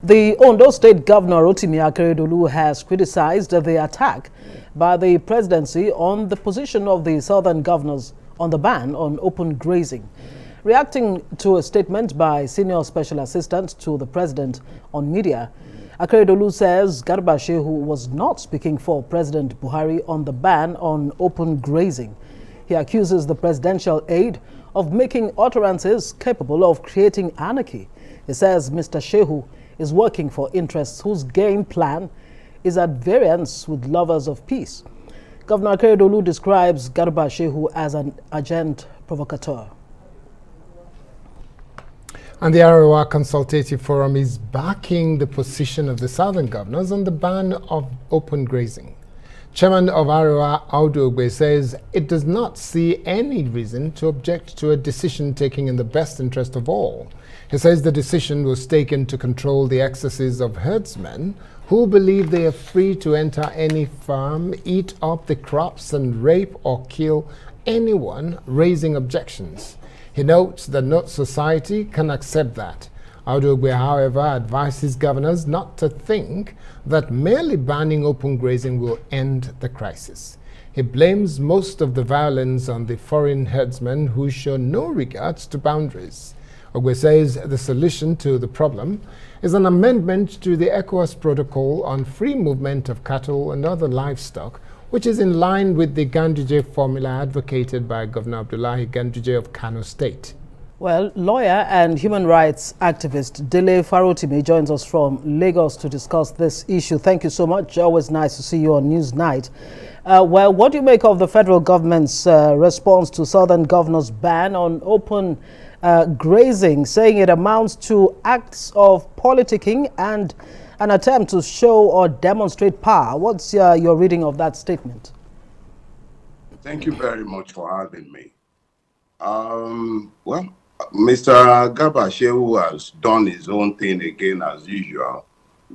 The Ondo State Governor Rotimi Akeredolu has criticized the attack by the presidency on the position of the southern governors on the ban on open grazing. Reacting to a statement by Senior Special Assistant to the President on media, Akeredolu says Garba Shehu was not speaking for President Buhari on the ban on open grazing. He accuses the presidential aide of making utterances capable of creating anarchy. He says Mr. Shehu is working for interests whose game plan is at variance with lovers of peace. Governor Akeredolu describes Garba Shehu as an agent provocateur. And the Arewa Consultative Forum is backing the position of the southern governors on the ban of open grazing. Chairman of Arewa, Audu Ogbe, says it does not see any reason to object to a decision taken in the best interest of all. He says the decision was taken to control the excesses of herdsmen who believe they are free to enter any farm, eat up the crops, and rape or kill anyone raising objections. He notes that no society can accept that. Audu Ogbe, however, advises governors not to think that merely banning open grazing will end the crisis. He blames most of the violence on the foreign herdsmen who show no regards to boundaries. Ogbe says the solution to the problem is an amendment to the ECOWAS protocol on free movement of cattle and other livestock, which is in line with the Ganduje formula advocated by Governor Abdullahi Ganduje of Kano State. Well, lawyer and human rights activist Dele Farotimi joins us from Lagos to discuss this issue. Thank you so much. Always nice to see you on Newsnight. Well, what do you make of the federal government's response to southern governors' ban on open grazing, saying it amounts to acts of politicking and an attempt to show or demonstrate power? What's your reading of that statement? Thank you very much for having me. Well, Mr. Garba Shehu has done his own thing again as usual,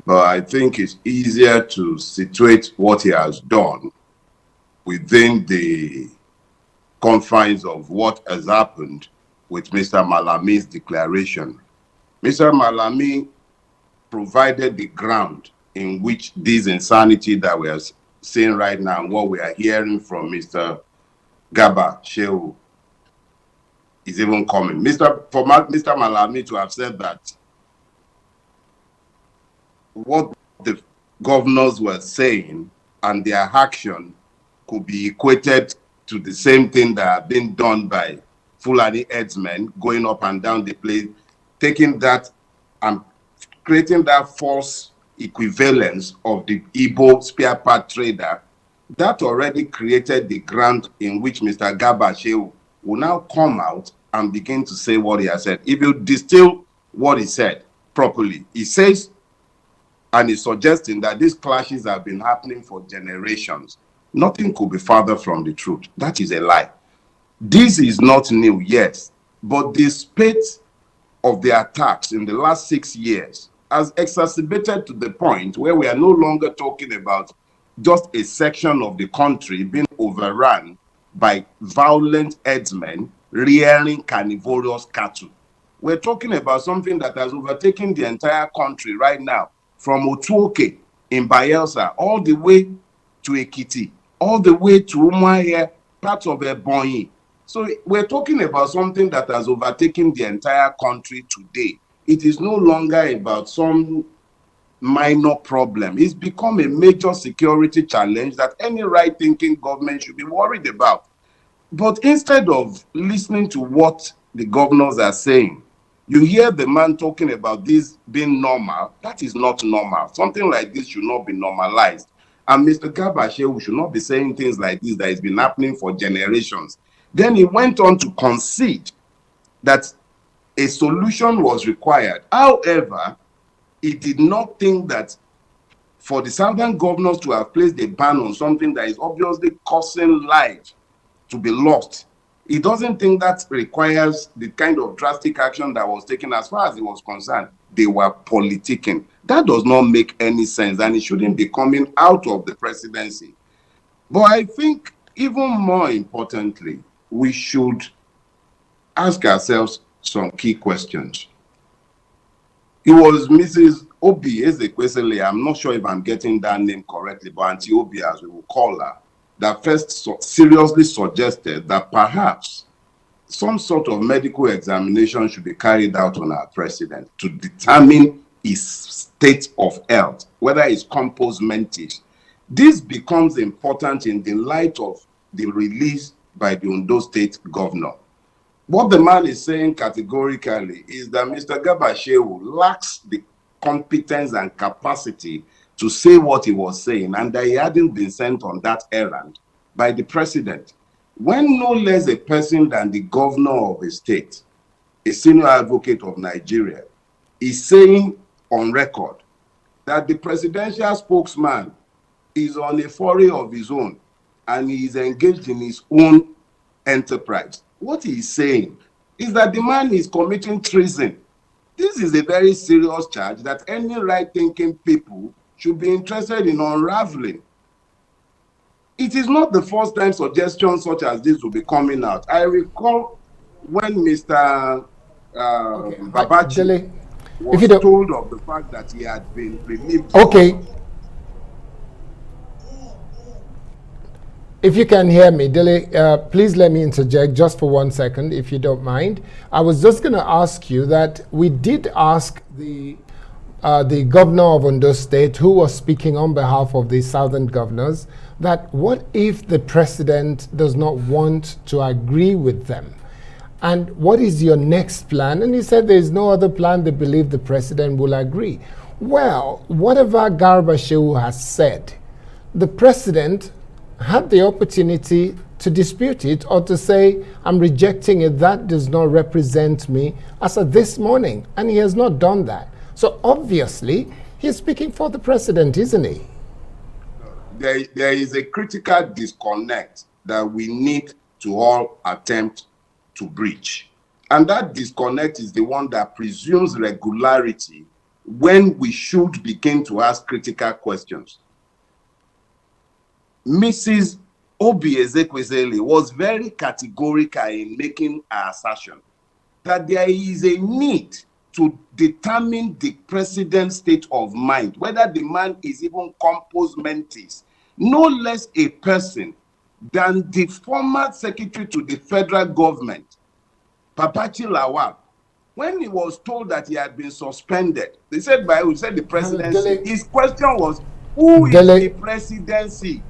but I think it's easier to situate what he has done within the confines of what has happened with Mr. Malami's declaration. Mr. Malami provided the ground in which this insanity that we are seeing right now, and what we are hearing from Mr. Garba Shehu, is even coming. Mr. Malami to have said that what the governors were saying and their action could be equated to the same thing that had been done by Fulani herdsmen going up and down the place, taking that and creating that false equivalence of the Igbo spare part trader, that already created the ground in which Mr. Garba Shehu will now come out and begin to say what he has said. If you distill what he said properly, he says, and he's suggesting that these clashes have been happening for generations. Nothing could be farther from the truth. That is a lie. This is not new, yes, but the spate of the attacks in the last 6 years has exacerbated to the point where we are no longer talking about just a section of the country being overrun by violent herdsmen rearing carnivorous cattle. We're talking about something that has overtaken the entire country right now, from Otuoke in Bayelsa all the way to Ekiti, all the way to Umuahia, parts of Ebonyi. So we're talking about something that has overtaken the entire country today. It is no longer about some minor problem. It's become a major security challenge that any right-thinking government should be worried about. But instead of listening to what the governors are saying, you hear the man talking about this being normal. That is not normal. Something like this should not be normalized. And Mr. Garba Shehu should not be saying things like this that has been happening for generations. Then he went on to concede that a solution was required. However, he did not think that for the southern governors to have placed a ban on something that is obviously causing life to be lost, he doesn't think that requires the kind of drastic action that was taken. As far as he was concerned, they were politicking. That does not make any sense, and it shouldn't be coming out of the presidency. But I think even more importantly, we should ask ourselves some key questions. It was Mrs. Obi Ezekwesili, I'm not sure if I'm getting that name correctly, but Auntie Obi, as we will call her, that first seriously suggested that perhaps some sort of medical examination should be carried out on our president to determine his state of health, whether it's compos mentis. This becomes important in the light of the release by the Ondo State governor. What the man is saying categorically is that Mr. Garba Shehu lacks the competence and capacity to say what he was saying, and that he hadn't been sent on that errand by the president. When no less a person than the governor of a state, a senior advocate of Nigeria, is saying on record that the presidential spokesman is on a foray of his own and he is engaged in his own enterprise. What he is saying is that the man is committing treason. This is a very serious charge that any right-thinking people should be interested in unraveling. It is not the first time suggestions such as this will be coming out. I recall when Mr. Babachi was told of the fact that he had been relieved. Okay. If you can hear me, Dele, please let me interject just for 1 second, if you don't mind. I was just going to ask you that we did ask the governor of Ondo State, who was speaking on behalf of the southern governors, that what if the president does not want to agree with them? And what is your next plan? And he said there is no other plan. They believe the president will agree. Well, whatever Garba Shehu has said, the president had the opportunity to dispute it or to say, I'm rejecting it, that does not represent me, as of this morning. And he has not done that. So obviously, he's speaking for the president, isn't he? There is a critical disconnect that we need to all attempt to bridge. And that disconnect is the one that presumes regularity when we should begin to ask critical questions. Mrs. Obi Ezekwesili was very categorical in making her assertion that there is a need to determine the president's state of mind, whether the man is even compos mentis, no less a person than the former secretary to the federal government, Papachi Lawal. When he was told that he had been suspended, they said the presidency. His question was, who is the presidency?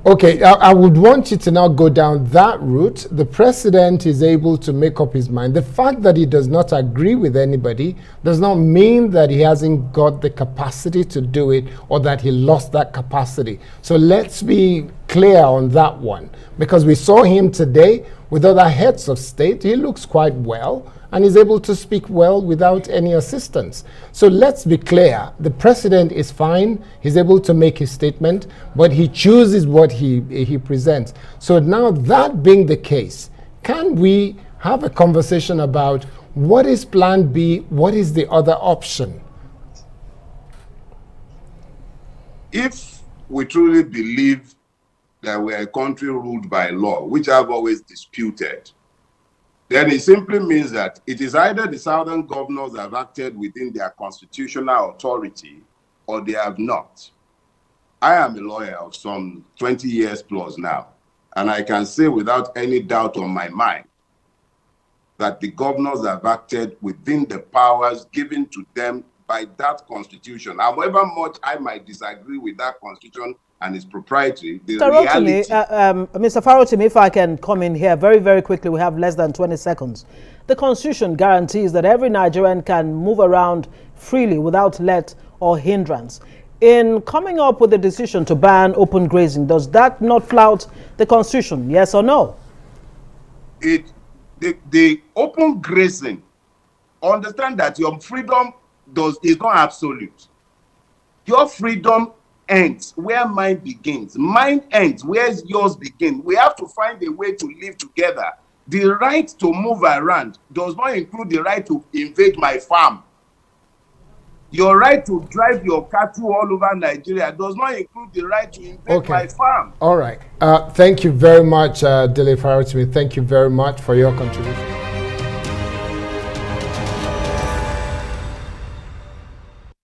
Okay, I would want you to now go down that route. The president is able to make up his mind. The fact that he does not agree with anybody does not mean that he hasn't got the capacity to do it or that he lost that capacity. So let's be clear on that one, because we saw him today with other heads of state. He looks quite well and is able to speak well without any assistance. So let's be clear. The president is fine. He's able to make his statement, but he chooses what he presents. So now, that being the case, can we have a conversation about what is plan B? What is the other option? If we truly believe that we're a country ruled by law, which I've always disputed, then it simply means that it is either the southern governors have acted within their constitutional authority or they have not. I am a lawyer of some 20 years plus now, and I can say without any doubt on my mind that the governors have acted within the powers given to them by that constitution. However much I might disagree with that constitution and its proprietary, the reality... Mr. Farotimi, if I can come in here very, very quickly, we have less than 20 seconds. The Constitution guarantees that every Nigerian can move around freely without let or hindrance. In coming up with the decision to ban open grazing, does that not flout the Constitution, yes or no? The open grazing, understand that your freedom is not absolute. Your freedom ends where mine begins. Mine ends where yours begins. We have to find a way to live together. The right to move around does not include the right to invade my farm. Your right to drive your cattle all over Nigeria does not include the right to invade my farm. All right. Thank you very much, Dele Farotimi. Thank you very much for your contribution.